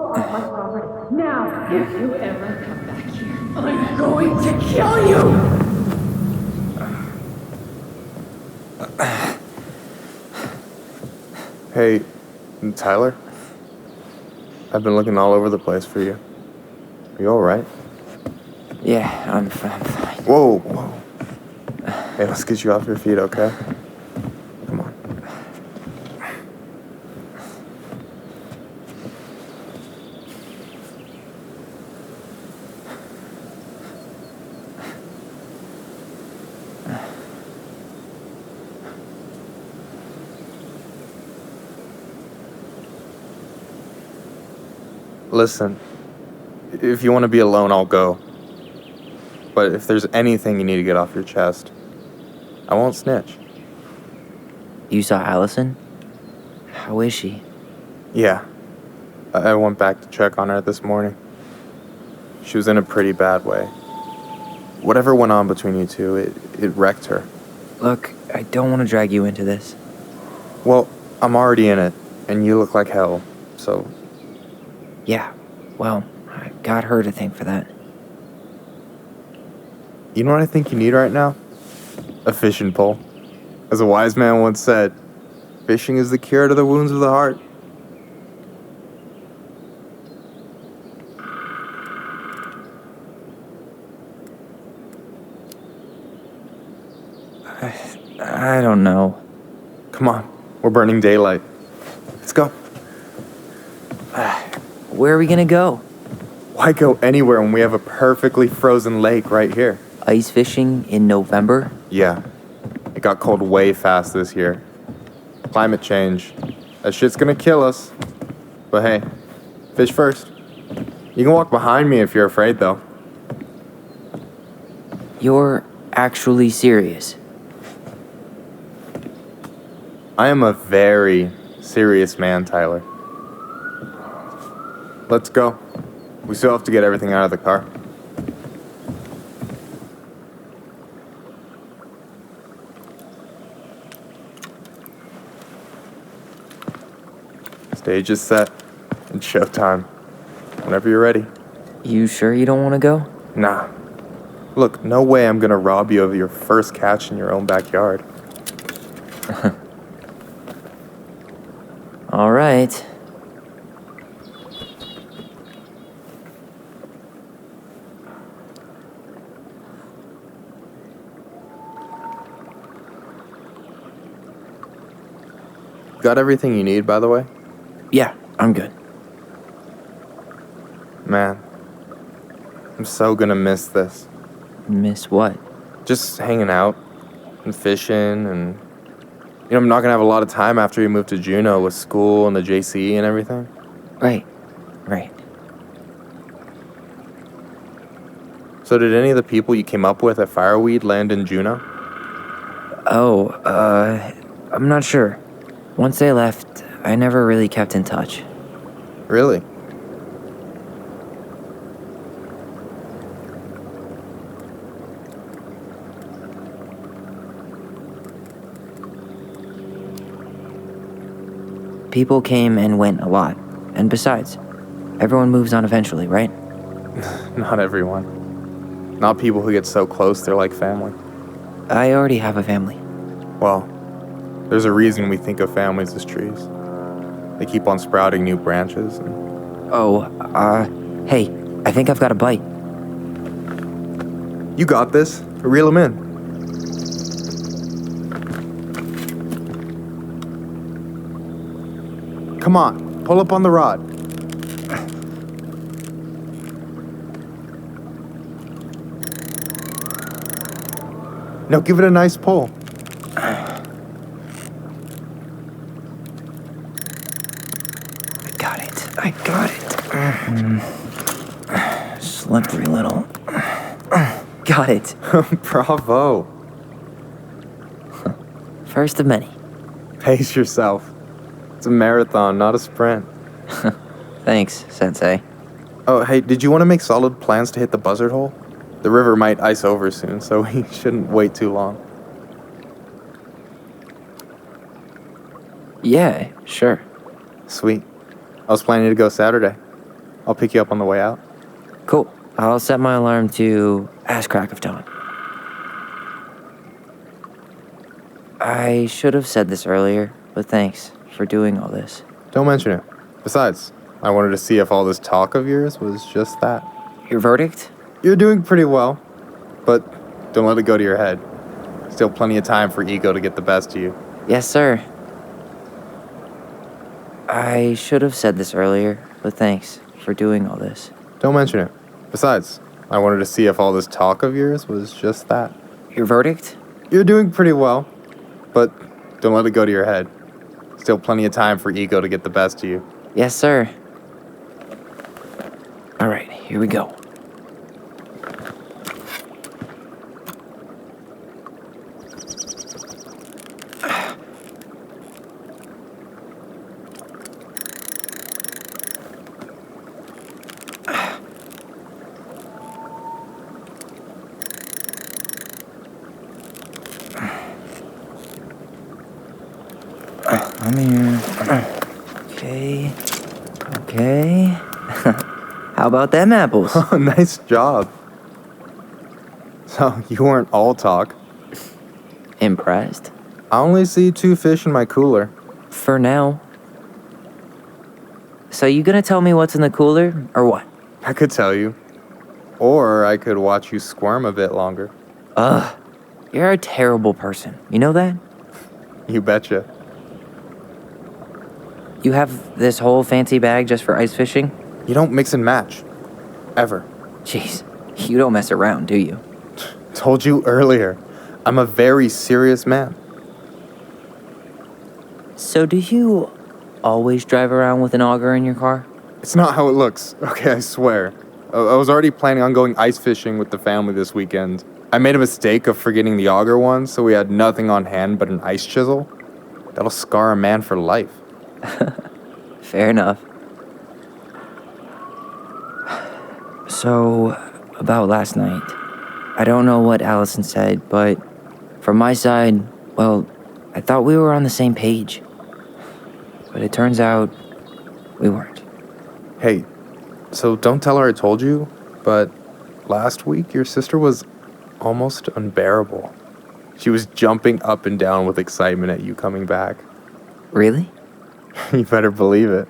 off my property. Now, if you ever come back here, I'm going to kill you! Hey, Tyler? I've been looking all over the place for you. Are you alright? Yeah, I'm fine. Whoa. Hey, let's get you off your feet, okay? Come on. Listen, if you want to be alone, I'll go. But if there's anything you need to get off your chest, I won't snitch. You saw Allison? How is she? Yeah, I went back to check on her this morning. She was in a pretty bad way. Whatever went on between you two, it wrecked her. Look, I don't want to drag you into this. Well, I'm already in it, and you look like hell, so... Yeah, well, I got her to thank for that. You know what I think you need right now? A fishing pole. As a wise man once said, fishing is the cure to the wounds of the heart. I don't know. Come on, we're burning daylight. Let's go. Where are we gonna go? Why go anywhere when we have a perfectly frozen lake right here? Ice fishing in November? Yeah, it got cold way fast this year. Climate change. That shit's gonna kill us. But hey, fish first. You can walk behind me if you're afraid, though. You're actually serious? I am a very serious man, Tyler. Let's go. We still have to get everything out of the car. Stage is set. It's showtime. Whenever you're ready. You sure you don't want to go? Nah. Look, no way I'm gonna rob you of your first catch in your own backyard. All right. Got everything you need, by the way? Yeah, I'm good. Man, I'm so gonna miss this. Miss what? Just hanging out and fishing and... You know, I'm not gonna have a lot of time after we move to Juneau with school and the JC and everything. Right. So did any of the people you came up with at Fireweed land in Juneau? Oh, I'm not sure. Once they left, I never really kept in touch. Really? People came and went a lot. And besides, everyone moves on eventually, right? Not everyone. Not people who get so close they're like family. I already have a family. Well, there's a reason we think of families as trees. They keep on sprouting new branches and... Hey, I think I've got a bite. You got this. Reel them in. Come on, pull up on the rod. Now give it a nice pull. I got it. Slippery little. Got it. Bravo. First of many. Pace yourself. It's a marathon, not a sprint. Thanks, Sensei. Oh, hey, did you want to make solid plans to hit the buzzard hole? The river might ice over soon, so we shouldn't wait too long. Yeah, sure. Sweet. I was planning to go Saturday. I'll pick you up on the way out. Cool. I'll set my alarm to ass crack of dawn. I should have said this earlier, but thanks for doing all this. Don't mention it. Besides, I wanted to see if all this talk of yours was just that. Your verdict? You're doing pretty well, but don't let it go to your head. Still plenty of time for ego to get the best of you. Yes, sir. I should have said this earlier, but thanks for doing all this. Don't mention it. Besides, I wanted to see if all this talk of yours was just that. Your verdict? You're doing pretty well, but don't let it go to your head. Still plenty of time for ego to get the best of you. Yes, sir. All right, here we go. I'm here. Okay. How about them apples? Oh, nice job. So, you weren't all talk. Impressed? I only see 2 fish in my cooler. For now. So you gonna tell me what's in the cooler, or what? I could tell you. Or I could watch you squirm a bit longer. Ugh. You're a terrible person. You know that? You betcha. You have this whole fancy bag just for ice fishing? You don't mix and match. Ever. Jeez, you don't mess around, do you? Told you earlier. I'm a very serious man. So do you always drive around with an auger in your car? It's not how it looks. Okay, I swear. I was already planning on going ice fishing with the family this weekend. I made a mistake of forgetting the auger one, so we had nothing on hand but an ice chisel. That'll scar a man for life. Fair enough. So, about last night. I don't know what Allison said, but from my side, well, I thought we were on the same page. But it turns out we weren't. Hey, so don't tell her I told you, but last week your sister was almost unbearable. She was jumping up and down with excitement at you coming back. Really? You better believe it.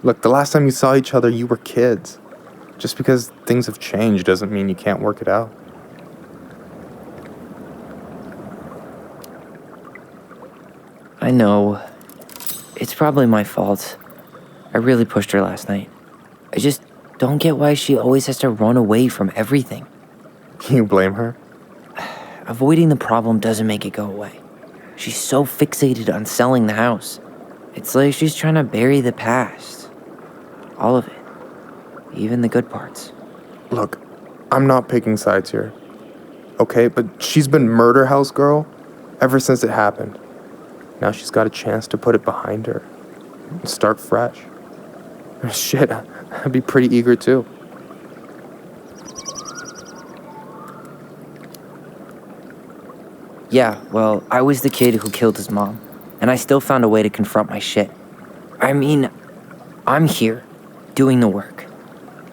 Look, the last time you saw each other, you were kids. Just because things have changed doesn't mean you can't work it out. I know. It's probably my fault. I really pushed her last night. I just don't get why she always has to run away from everything. Can you blame her? Avoiding the problem doesn't make it go away. She's so fixated on selling the house. It's like she's trying to bury the past. All of it. Even the good parts. Look, I'm not picking sides here. Okay, but she's been murder house girl ever since it happened. Now she's got a chance to put it behind her and start fresh. Shit, I'd be pretty eager too. Yeah, well, I was the kid who killed his mom, and I still found a way to confront my shit. I mean, I'm here, doing the work.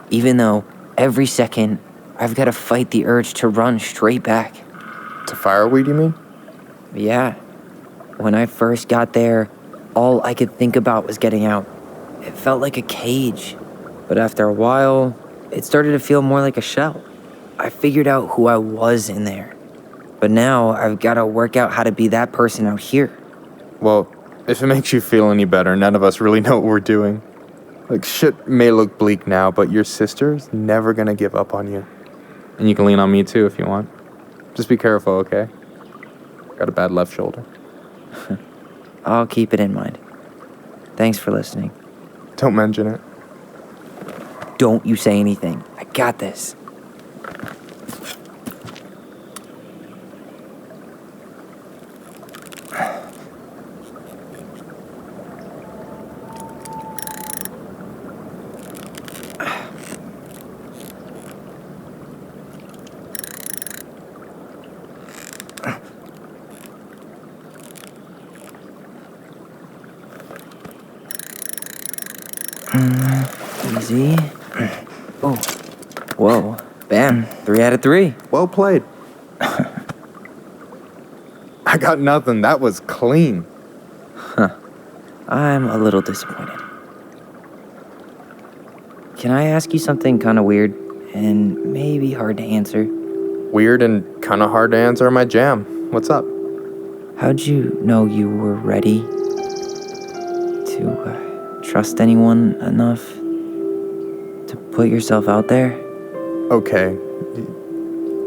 Even though, every second, I've got to fight the urge to run straight back. To fireweed, you mean? Yeah. When I first got there, all I could think about was getting out. It felt like a cage. But after a while, it started to feel more like a shell. I figured out who I was in there. But now I've got to work out how to be that person out here. Well, if it makes you feel any better, none of us really know what we're doing. Like, shit may look bleak now, but your sister's never gonna give up on you. And you can lean on me too if you want. Just be careful, okay? Got a bad left shoulder. I'll keep it in mind. Thanks for listening. Don't mention it. Don't you say anything. I got this. Easy. Oh, whoa. Bam, 3 out of 3. Well played. I got nothing. That was clean. I'm a little disappointed. Can I ask you something kind of weird and maybe hard to answer? Weird and kind of hard to answer my jam. What's up? How'd you know you were ready to trust anyone enough to put yourself out there? Okay.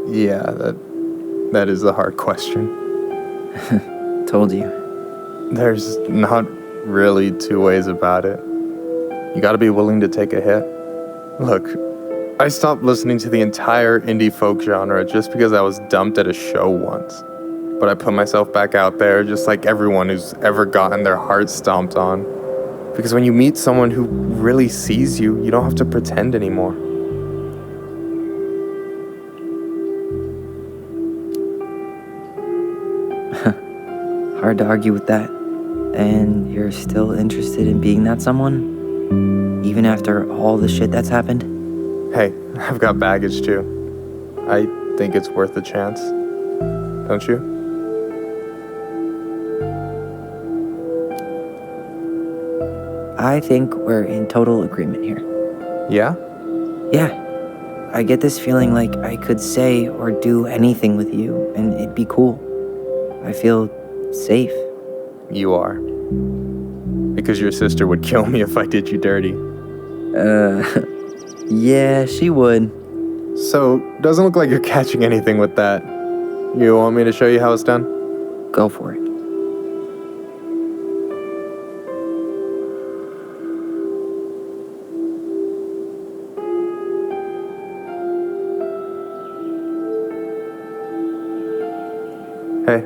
Yeah, that is a hard question. Told you. There's not really two ways about it. You gotta be willing to take a hit. Look, I stopped listening to the entire indie folk genre just because I was dumped at a show once. But I put myself back out there just like everyone who's ever gotten their heart stomped on. Because when you meet someone who really sees you, you don't have to pretend anymore. Hard to argue with that. And you're still interested in being that someone? Even after all the shit that's happened? Hey, I've got baggage too. I think it's worth a chance. Don't you? I think we're in total agreement here. Yeah? Yeah. I get this feeling like I could say or do anything with you and it'd be cool. I feel safe. You are. Because your sister would kill me if I did you dirty. Yeah, she would. So, doesn't look like you're catching anything with that. You want me to show you how it's done? Go for it. Hey,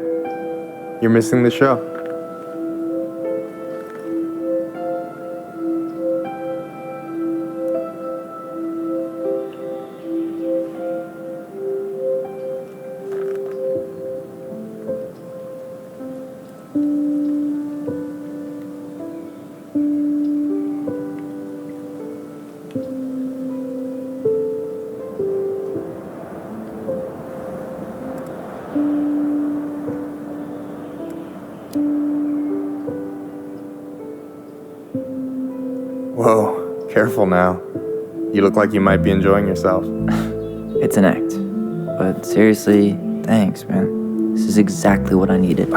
you're missing the show. Whoa, careful now. You look like you might be enjoying yourself. It's an act. But seriously, thanks, man. This is exactly what I needed.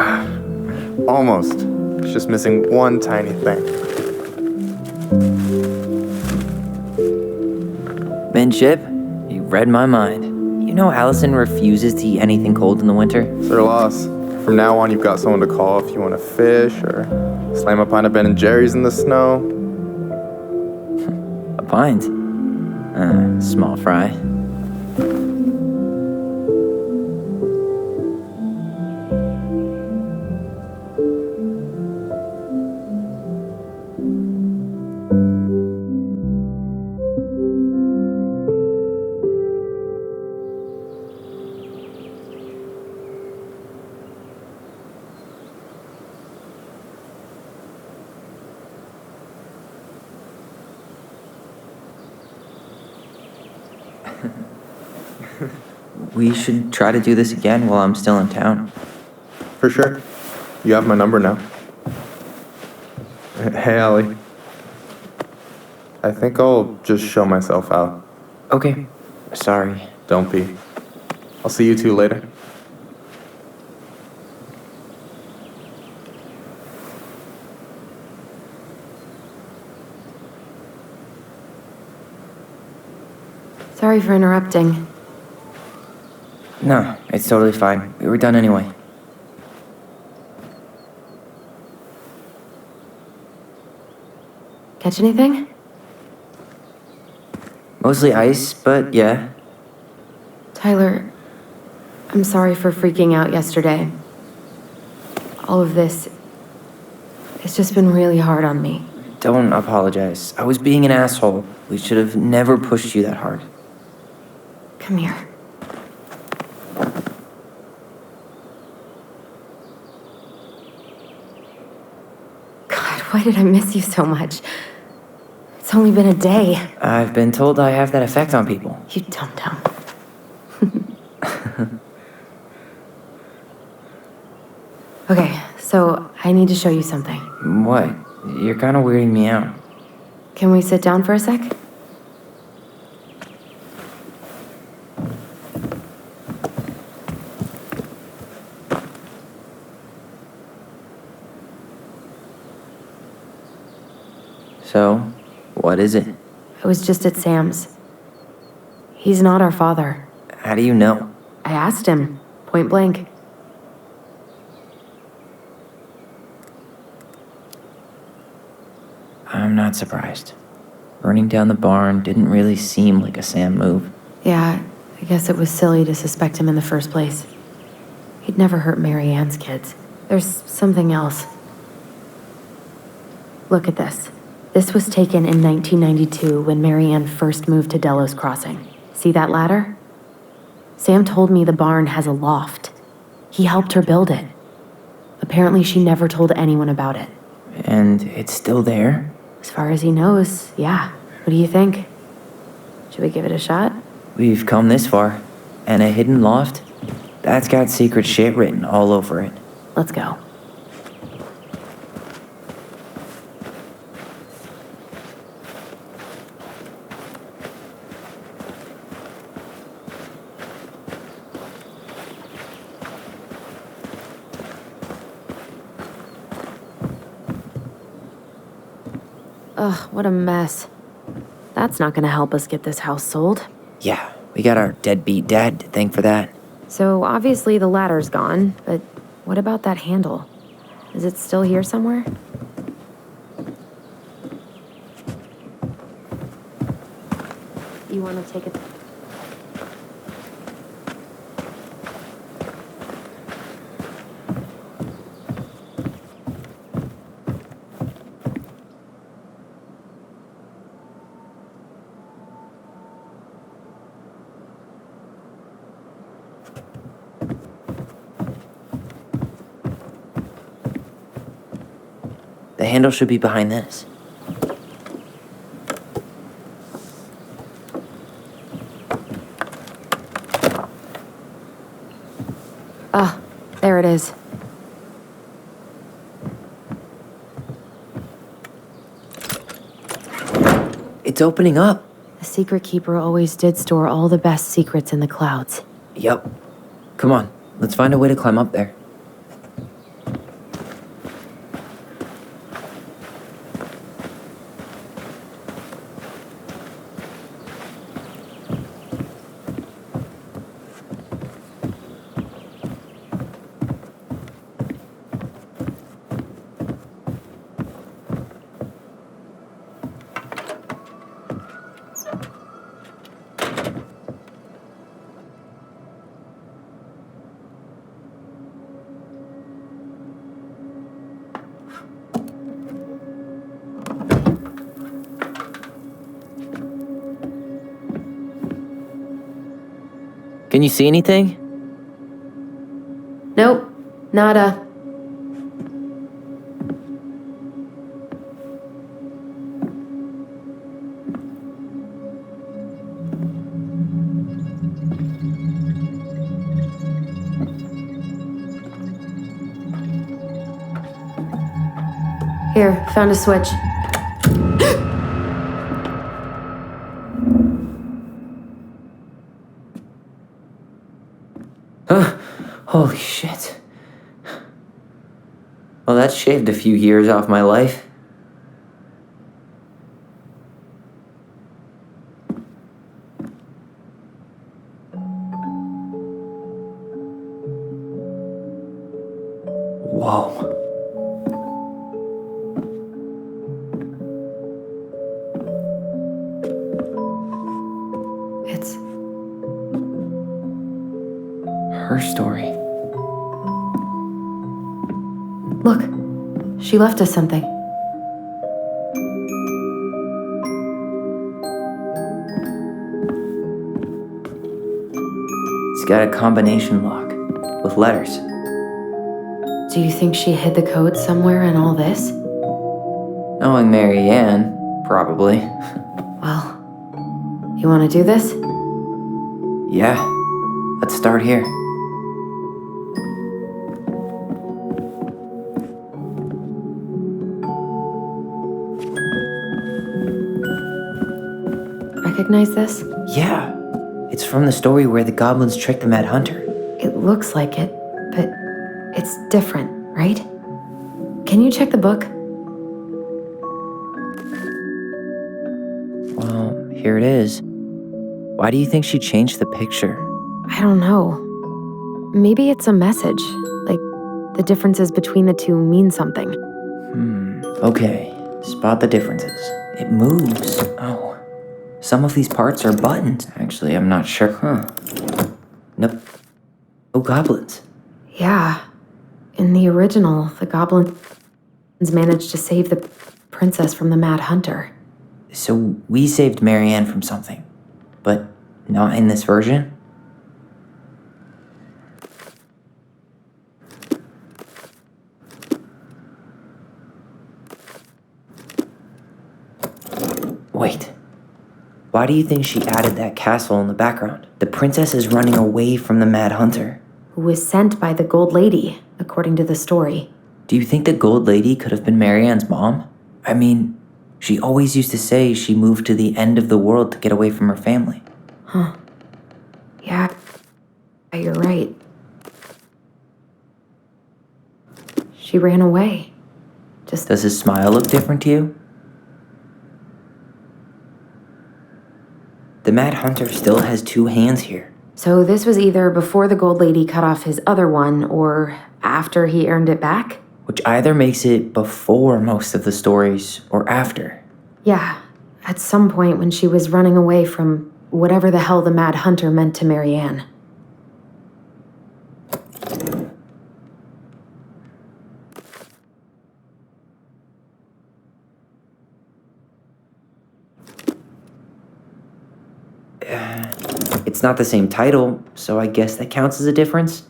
Almost. It's just missing one tiny thing. Minship, you read my mind. You know Allison refuses to eat anything cold in the winter? It's her loss. From now on, you've got someone to call if you want to fish or slam a pint of Ben & Jerry's in the snow. A pint? Small fry. We should try to do this again while I'm still in town. For sure. You have my number now. Hey, Allie. I think I'll just show myself out. Okay. Sorry. Don't be. I'll see you two later. Sorry for interrupting. No, it's totally fine. We were done anyway. Catch anything? Mostly ice, but yeah. Tyler, I'm sorry for freaking out yesterday. All of this, it's just been really hard on me. Don't apologize. I was being an asshole. We should have never pushed you that hard. Come here. God, why did I miss you so much? It's It's only been a day. I've been told I have that effect on people. You dum-dum. Okay, so I need to show you something. What? You're kind of weirding me out. Can we sit down for a sec? So, what is it? I was just at Sam's. He's not our father. How do you know? I asked him, point blank. I'm not surprised. Burning down the barn didn't really seem like a Sam move. Yeah, I guess it was silly to suspect him in the first place. He'd never hurt Mary Ann's kids. There's something else. Look at this. This was taken in 1992 when Mary Ann first moved to Delos Crossing. See that ladder? Sam told me the barn has a loft. He helped her build it. Apparently she never told anyone about it. And it's still there? As far as he knows, yeah. What do you think? Should we give it a shot? We've come this far. And a hidden loft? That's got secret shit written all over it. Let's go. Ugh, what a mess. That's not gonna help us get this house sold. Yeah, we got our deadbeat dad to thank for that. So obviously the ladder's gone, but what about that handle? Is it still here somewhere? You want to take it? The handle should be behind this. Ah, there it is. It's opening up. The secret keeper always did store all the best secrets in the clouds. Yep. Come on, let's find a way to climb up there. Can you see anything? Nope, nada. Here, found a switch. Holy shit. Well, that shaved a few years off my life. Whoa. It's Her story. Look, she left us something. It's got a combination lock with letters. Do you think she hid the code somewhere in all this? Knowing Mary Ann, Probably. Well, you want to do this? Yeah. Let's start here. Recognize this? Yeah. It's from the story where the goblins tricked the Mad Hunter. It looks like it, but it's different, right? Can you check the book? Well, here it is. Why do you think she changed the picture? I don't know. Maybe it's a message. Like, the differences between the two mean something. Okay. Spot the differences. It moves. Oh. Some of these parts are buttons. Actually, I'm not sure. Nope. No goblins. Yeah. In the original, the goblins managed to save the princess from the Mad Hunter. So we saved Marianne from something, but not in this version? Wait. Why do you think she added that castle in the background? The princess is running away from the Mad Hunter. Who was sent by the Gold Lady, according to the story. Do you think the Gold Lady could have been Marianne's mom? I mean, she always used to say she moved to the end of the world to get away from her family. Huh. Yeah, you're right. She ran away. Just Does his smile look different to you? The Mad Hunter still has two hands here. So this was either before the Gold Lady cut off his other one, or after he earned it back? Which either makes it before most of the stories or after. Yeah, at some point when she was running away from whatever the hell the Mad Hunter meant to Marianne. It's not the same title, so I guess that counts as a difference.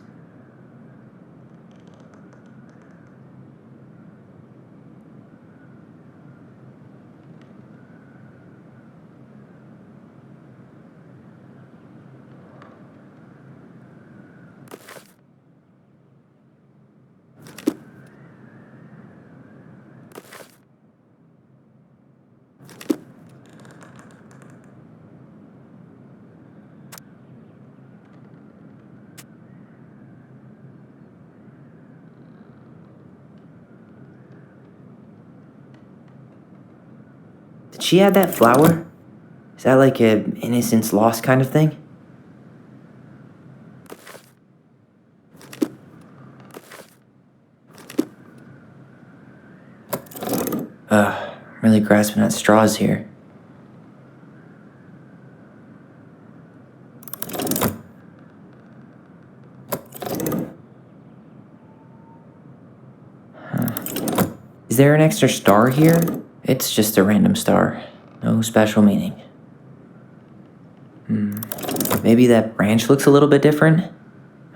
Did she add that flower? Is that like a innocence lost kind of thing? I'm really grasping at straws here. Is there an extra star here? It's just a random star. No special meaning. Maybe that branch looks a little bit different?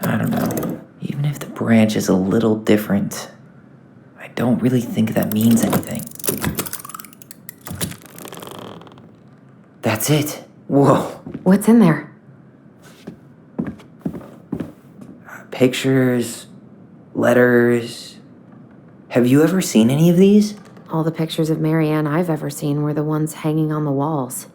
I don't know. Even if the branch is a little different, I don't really think that means anything. That's it. Whoa. What's in there? Pictures, letters. Have you ever seen any of these? All the pictures of Marianne I've ever seen were the ones hanging on the walls.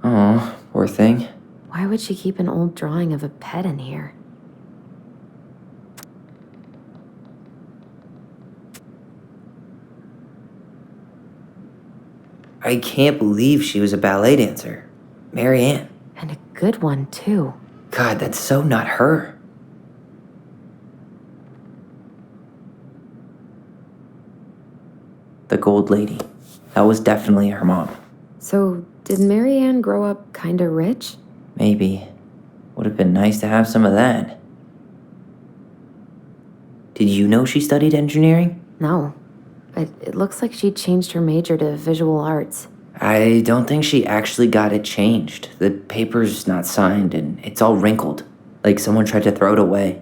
Oh, poor thing. Why would she keep an old drawing of a pet in here? I can't believe she was a ballet dancer. Marianne. And a good one, too. God, that's so not her. The Gold Lady. That was definitely her mom. So, did Marianne grow up kinda rich? Maybe. Would have been nice to have some of that. Did you know she studied engineering? No. But it looks like she changed her major to visual arts. I don't think she actually got it changed. The paper's not signed and it's all wrinkled. Like someone tried to throw it away.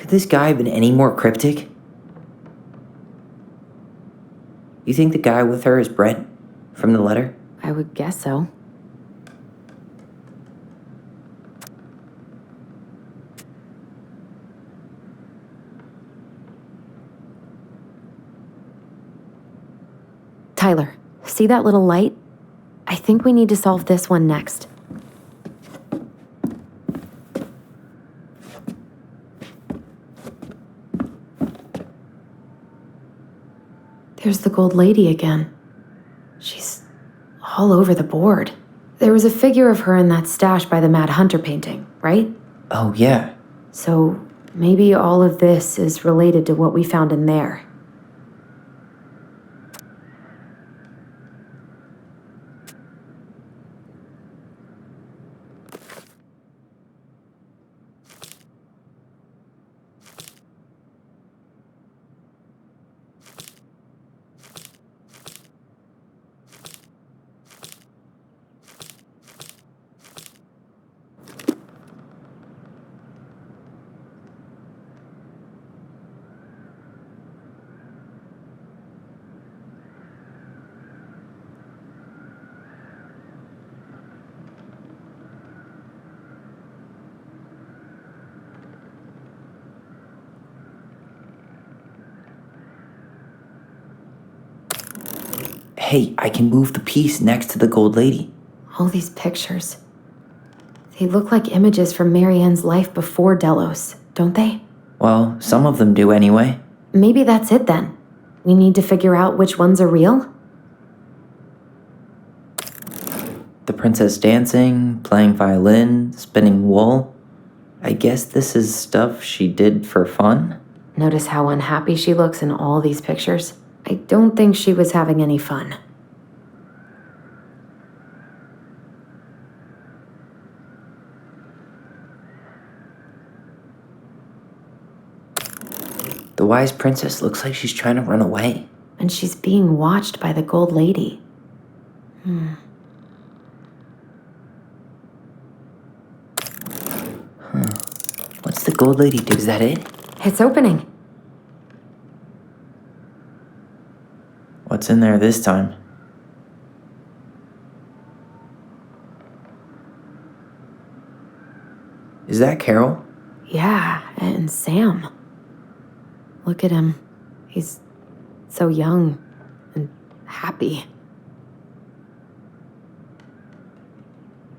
Could this guy have been any more cryptic? You think the guy with her is Brett from the letter? I would guess so. Tyler, see that little light? I think we need to solve this one next. There's the gold lady again. She's all over the board. There was a figure of her in that stash by the Mad Hunter painting, right? Oh, yeah. So maybe all of this is related to what we found in there. Hey, I can move the piece next to the gold lady. All these pictures. They look like images from Marianne's life before Delos, don't they? Well, some of them do anyway. Maybe that's it then. We need to figure out which ones are real? The princess dancing, playing violin, spinning wool. I guess this is stuff she did for fun? Notice how unhappy she looks in all these pictures? I don't think she was having any fun. The wise princess looks like she's trying to run away. And she's being watched by the gold lady. What's the gold lady do? Is that it? It's opening. What's in there this time? Is that Carol? Yeah, and Sam. Look at him. He's so young and happy.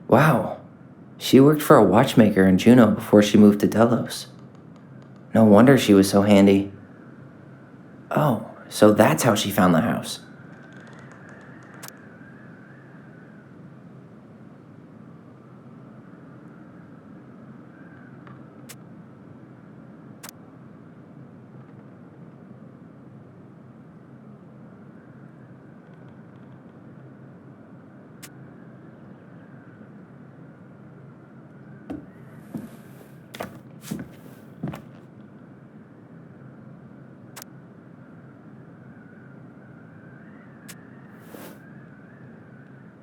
Wow. She worked for a watchmaker in Juneau before she moved to Delos. No wonder she was so handy. Oh, so that's how she found the house.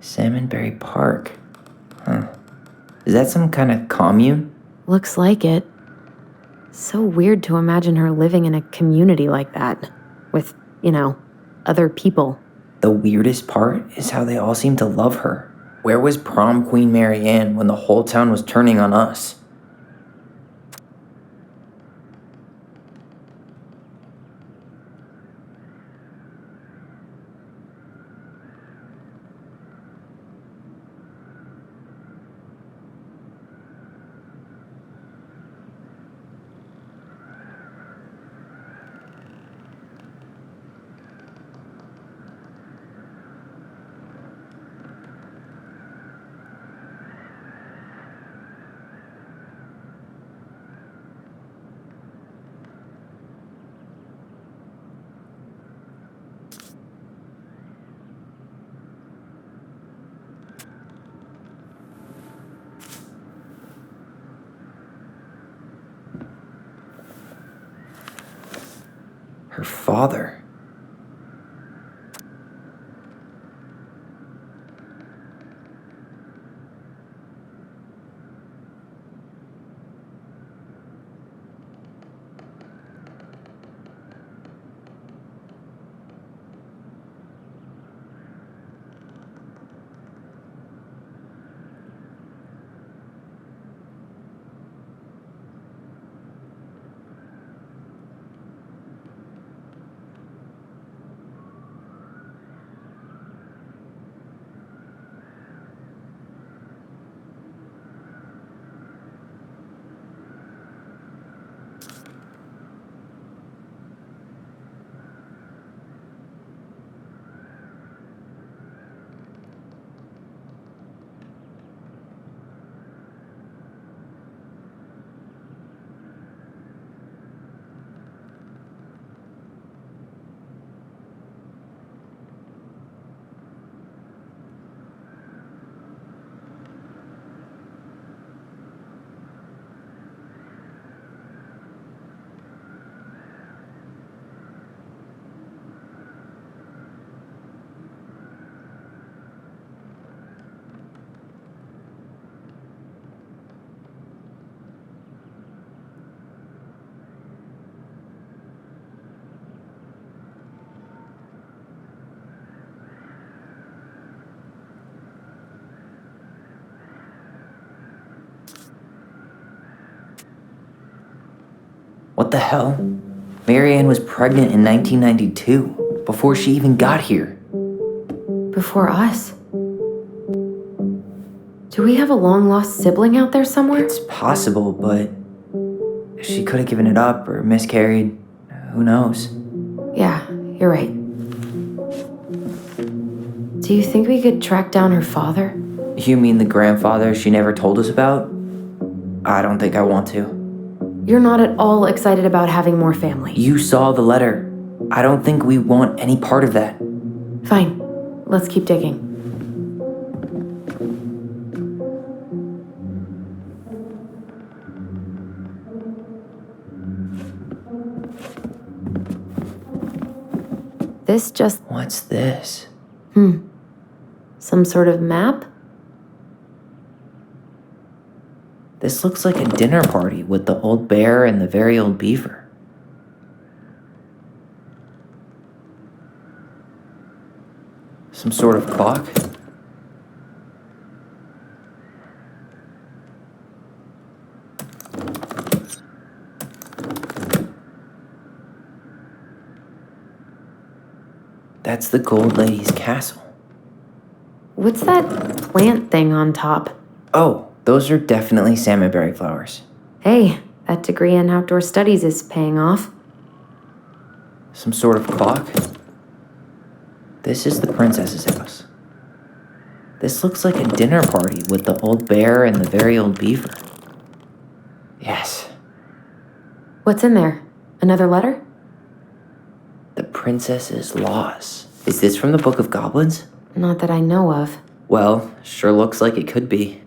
Salmonberry Park. Huh. Is that some kind of commune? Looks like it. So weird to imagine her living in a community like that. With, other people. The weirdest part is how they all seem to love her. Where was prom queen Marianne when the whole town was turning on us? Her father. the hell? Marianne was pregnant in 1992, before she even got here. Before us? Do we have a long-lost sibling out there somewhere? It's possible, but she could have given it up or miscarried. Who knows? Yeah, you're right. Do you think we could track down her father? You mean the grandfather she never told us about? I don't think I want to. You're not at all excited about having more family. You saw the letter. I don't think we want any part of that. Fine. Let's keep digging. This just... What's this? some sort of map? This looks like a dinner party with the old bear and the very old beaver. Some sort of clock? That's the Gold Lady's castle. What's that plant thing on top? Oh, those are definitely salmonberry flowers. Hey, that degree in outdoor studies is paying off. Some sort of clock? This is the princess's house. This looks like a dinner party with the old bear and the very old beaver. Yes. What's in there? Another letter? The princess's loss. Is this from the Book of Goblins? Not that I know of. Well, sure looks like it could be.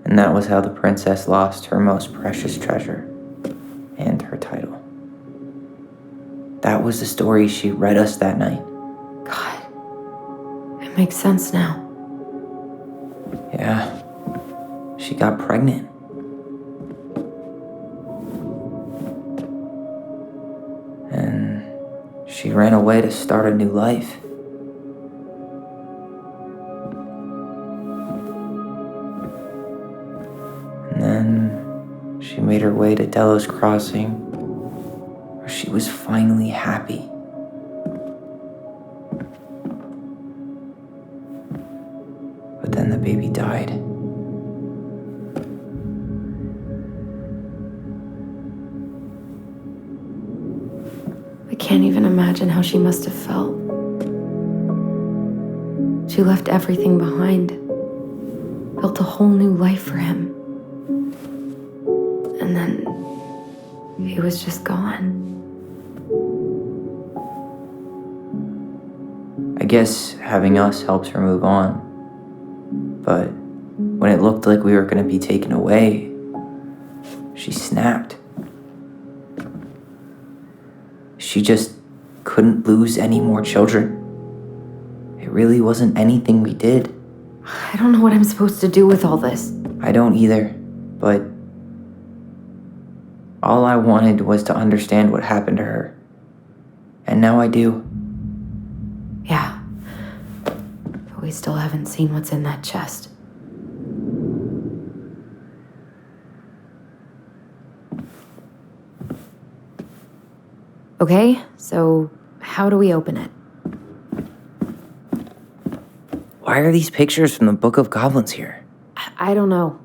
And that was how the princess lost her most precious treasure and her title. That was the story she read us that night. God, Makes sense now. Yeah, she got pregnant. And she ran away to start a new life. And then she made her way to Delos Crossing, where she was finally happy. But then the baby died. I can't even imagine how she must have felt. She left everything behind, built a whole new life for him. And then he was just gone. I guess having us helps her move on. But when it looked like we were going to be taken away, she snapped. She just couldn't lose any more children. It really wasn't anything we did. I don't know what I'm supposed to do with all this. I don't either, but all I wanted was to understand what happened to her. And now I do. Yeah. But we still haven't seen what's in that chest. Okay, so how do we open it? Why are these pictures from the Book of Goblins here? I don't know.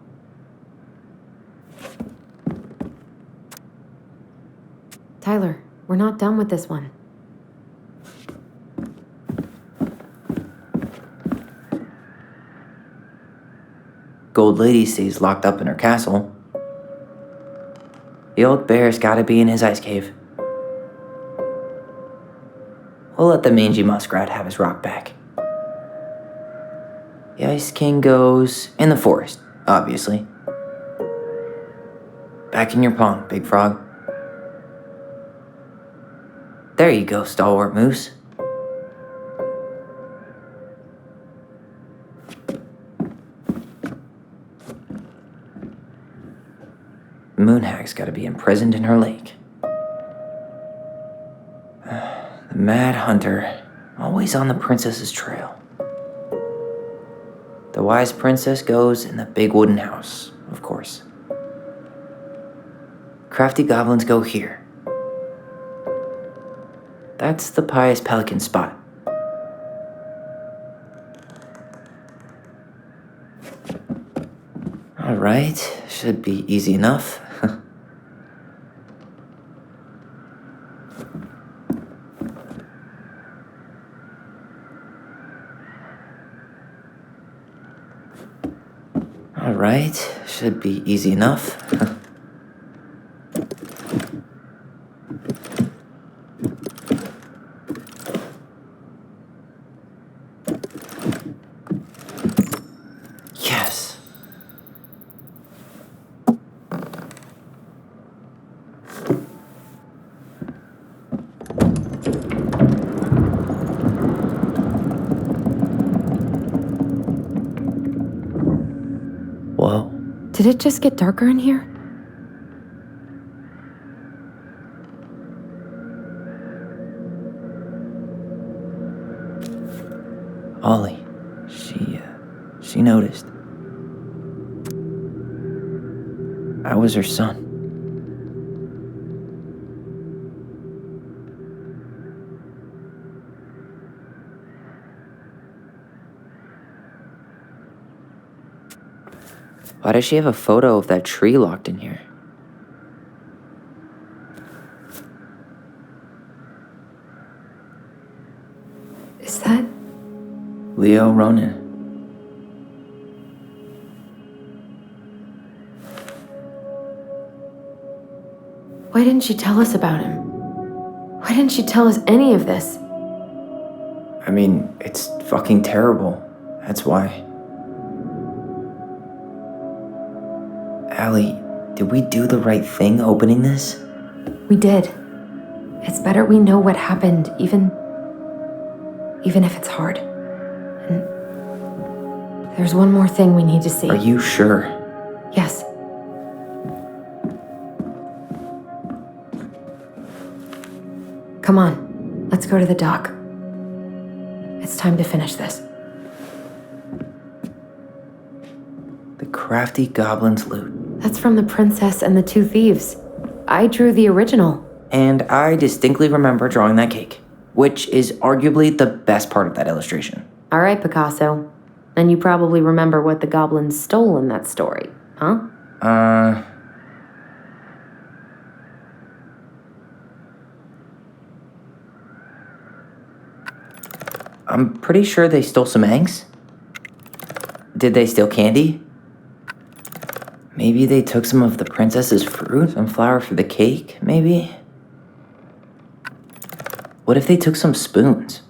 Tyler, we're not done with this one. Gold Lady stays locked up in her castle. The old bear's gotta be in his ice cave. We'll let the mangy muskrat have his rock back. The Ice King goes in the forest, obviously. Back in your pond, Big Frog. There you go, Stalwart Moose. The Moonhag's gotta be imprisoned in her lake. The Mad Hunter, always on the princess's trail. The Wise Princess goes in the big wooden house, of course. Crafty goblins go here. That's the Pious Pelican spot. All right, should be easy enough. All right, should be easy enough. Yes. Whoa. Did it just get darker in here? Ollie. She noticed. I was her son. Why does she have a photo of that tree locked in here? Is that... Leo Ronan. Why didn't she tell us about him? Why didn't she tell us any of this? I mean, it's fucking terrible. That's why. Allie, did we do the right thing opening this? We did. It's better we know what happened, even if it's hard. And There's one more thing we need to see. Are you sure? Yes. Come on, let's go to the dock. It's time to finish this. The crafty goblin's loot. That's from The Princess and the Two Thieves. I drew the original. And I distinctly remember drawing that cake, which is arguably the best part of that illustration. All right, Picasso. Then you probably remember what the goblins stole in that story, huh? I'm pretty sure they stole some eggs. Did they steal candy? Maybe they took some of the princess's fruit? Some flour for the cake, maybe? What if they took some spoons?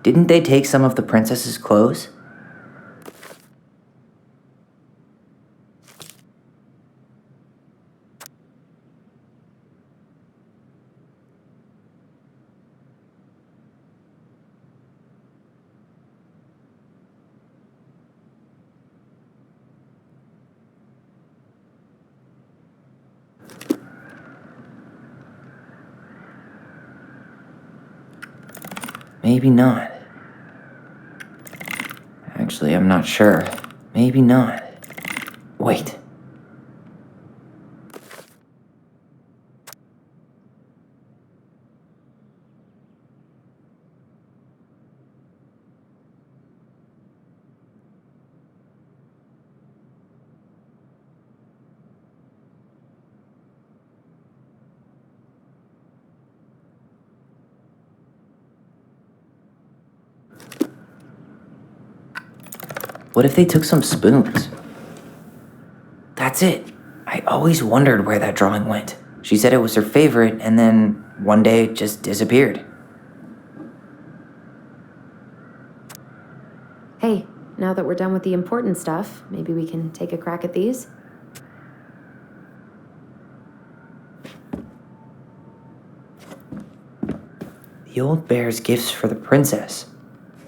Didn't they take some of the princess's clothes? Maybe not. Actually, I'm not sure. Maybe not. Wait. What if they took some spoons? That's it. I always wondered where that drawing went. She said it was her favorite, and then one day it just disappeared. Hey, now that we're done with the important stuff, maybe we can take a crack at these? The old bear's gifts for the princess.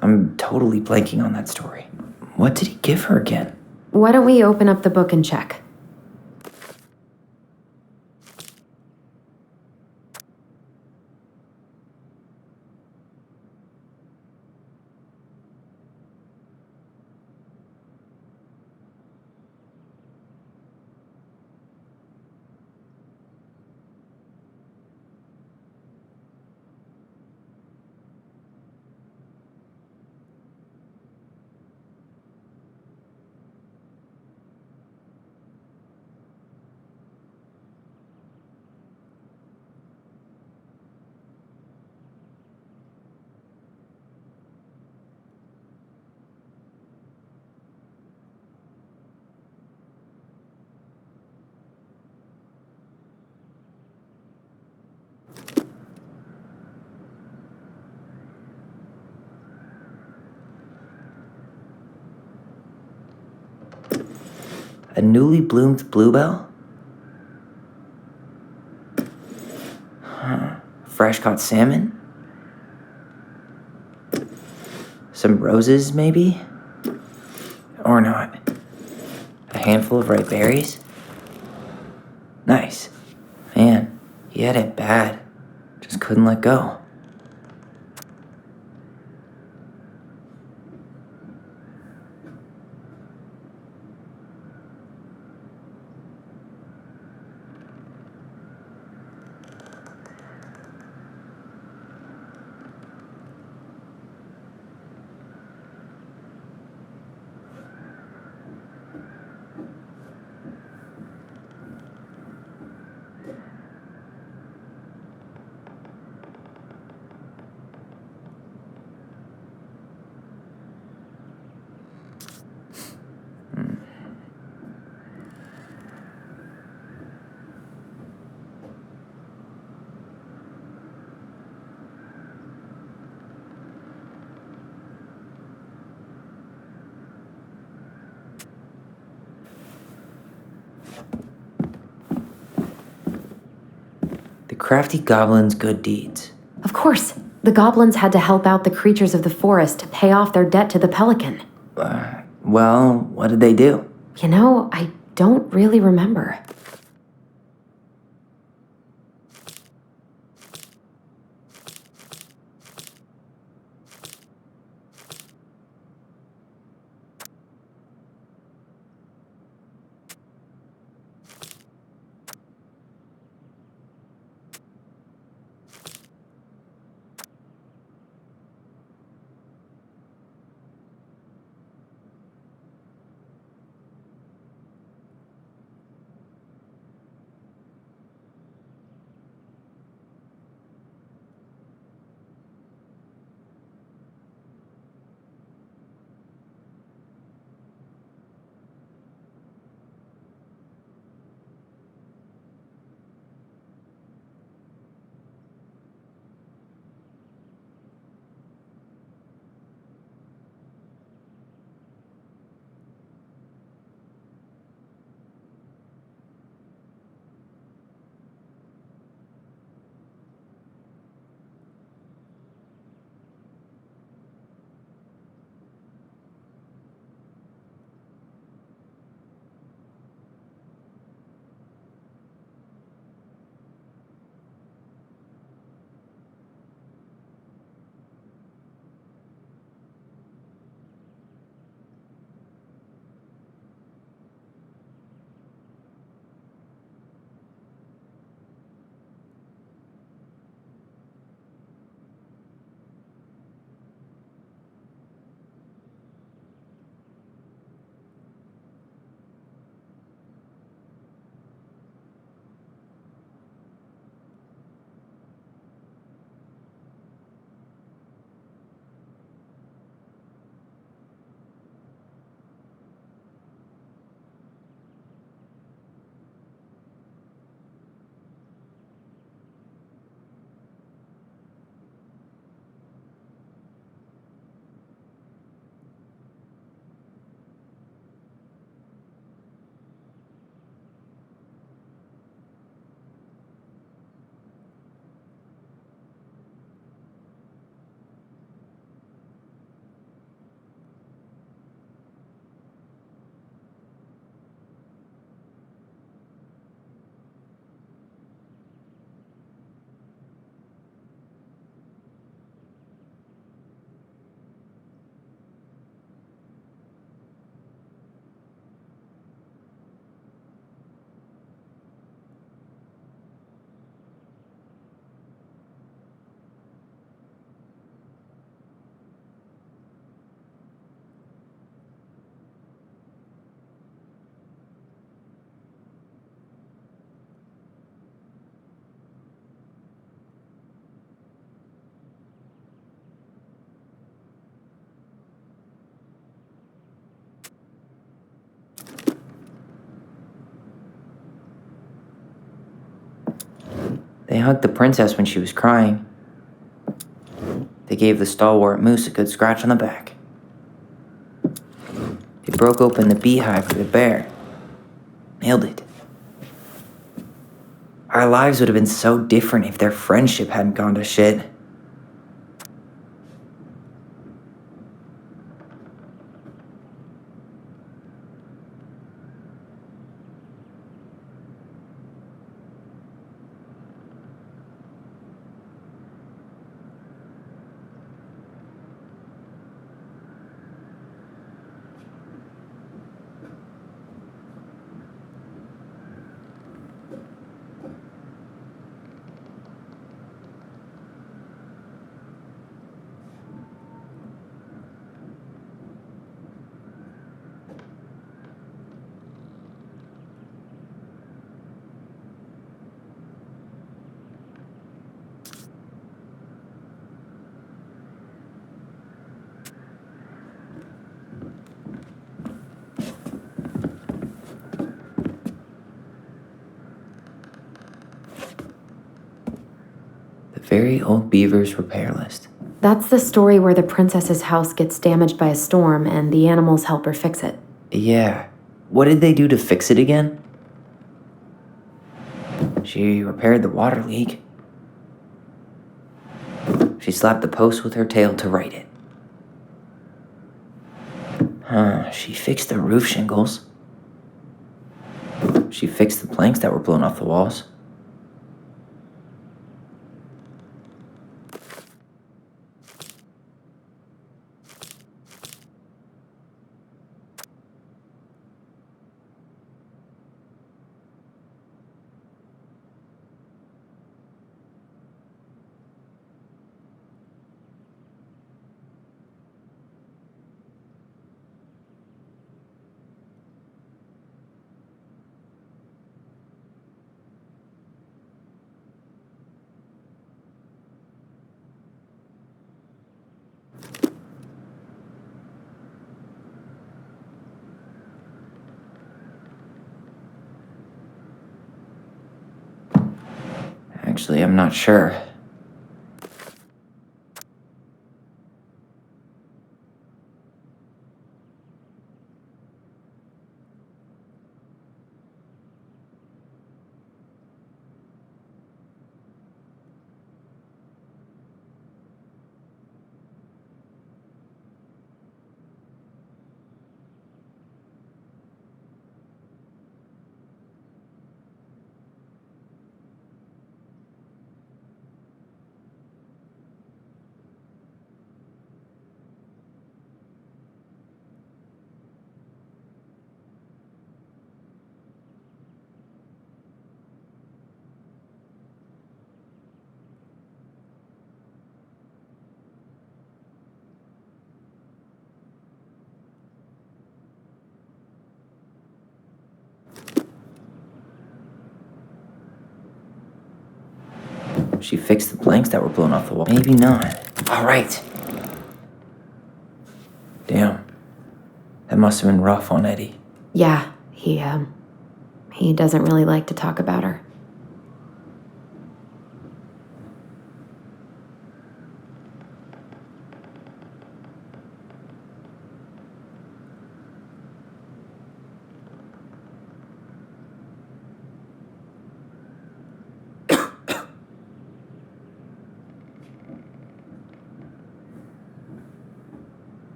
I'm totally blanking on that story. What did he give her again? Why don't we open up the book and check? A newly bloomed bluebell? Fresh caught salmon? Some roses, maybe? Or not. A handful of ripe berries? Nice. Man, he had it bad. Just couldn't let go. crafty goblins' good deeds. Of course, the goblins had to help out the creatures of the forest to pay off their debt to the pelican. Well, what did they do? You know, I don't really remember. They hugged the princess when she was crying. They gave the stalwart moose a good scratch on the back. They broke open the beehive for the bear. Nailed it. Our lives would have been so different if their friendship hadn't gone to shit. Very old beaver's repair list. That's the story where the princess's house gets damaged by a storm and the animals help her fix it. Yeah. What did they do to fix it again? She repaired the water leak. She slapped the post with her tail to right it. She fixed the roof shingles. She fixed the planks that were blown off the walls. Actually, I'm not sure. She fixed the planks that were blown off the wall. Maybe not. All right. Damn. That must have been rough on Eddie. Yeah, he doesn't really like to talk about her.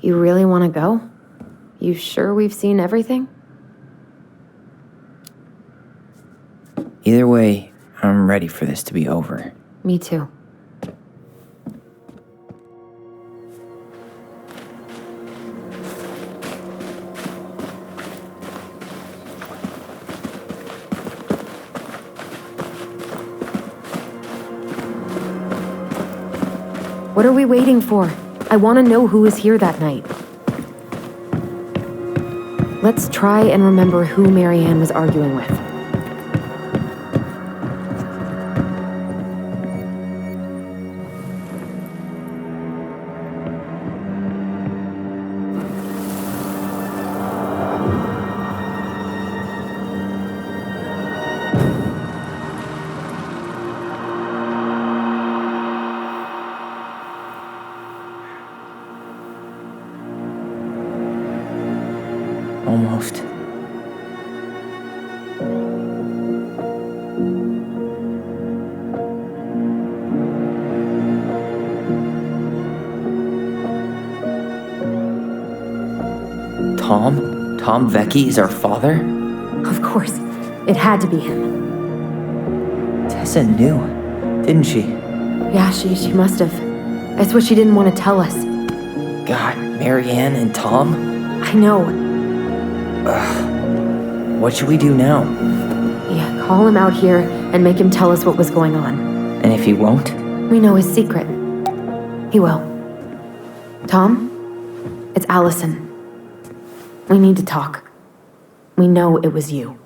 You really want to go? You sure we've seen everything? Either way, I'm ready for this to be over. Me too. What are we waiting for? I want to know who was here that night. Let's try and remember who Marianne was arguing with. Almost. Tom? Tom Vecchi is our father? Of course. It had to be him. Tessa knew, didn't she? Yeah, she must have. That's what she didn't want to tell us. God, Marianne and Tom? I know. What should we do now? Yeah, call him out here and make him tell us what was going on. And if he won't? We know his secret. He will. Tom? It's Allison. We need to talk. We know it was you.